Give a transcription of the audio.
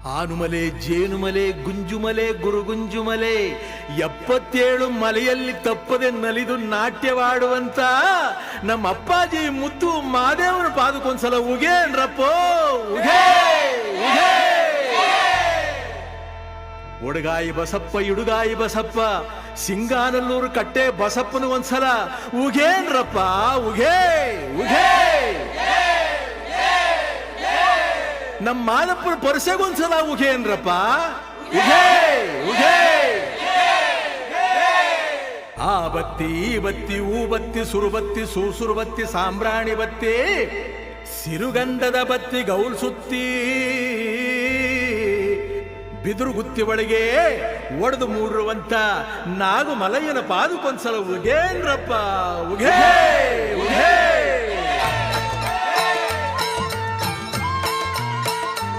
ಆನುಮಲೆ ಜೇನುಮಲೆ ಗುಂಜುಮಲೆ ಗುರುಗುಂಜುಮಲೆ 77 ಮಲೆಯಲ್ಲಿ ತಪ್ಪದೆ ನಲಿದು ನಾಟ್ಯವಾಡುವಂತ ನಮ್ಮ ಅಪ್ಪಾಜಿ ಮುತ್ತು ಮಾದೇವನ ಪಾದಕ್ಕೊಂದ್ಸಲ ಉಗೇನ್ರಪ್ಪೋ ಉಗೇ ಉಗೇ. ಒಡಗಾಯಿ ಬಸಪ್ಪ ಇಡುಗಾಯಿ ಬಸಪ್ಪ ಸಿಂಗಾನಲ್ಲೂರು ಕಟ್ಟೆ ಬಸಪ್ಪನ ಒಂದ್ಸಲ ಉಗೇನ್ರಪ್ಪ ಉಗೇ ಉಗೇ. ನಮ್ಮ ಮಾದಪ್ಪನ ಪರಸೆಗೊಂದ್ಸಲ ಉಗೇನ್ರಪ್ಪ ಉಗೇ ಉಗೇ. ಆ ಬತ್ತಿ ಈ ಬತ್ತಿ ಊ ಬತ್ತಿ ಸುರುಬತ್ತಿ ಸೂಸುರು ಬತ್ತಿ ಸಾಂಬ್ರಾಣಿ ಬತ್ತಿ ಸಿರುಗಂಧದ ಬತ್ತಿ ಗೌಲ್ ಸುತ್ತಿ ಬಿದಿರು ಗುತ್ತಿ ಒಳಗೆ ಒಡೆದು ಮೂಡಿರುವಂತ ನಾಗು ಮಲಯ್ಯನ ಪಾದಕ್ಕೊಂದ್ಸಲ ಉಗೇನ್ರಪ್ಪ ಉಗೇ ಉಗೇ.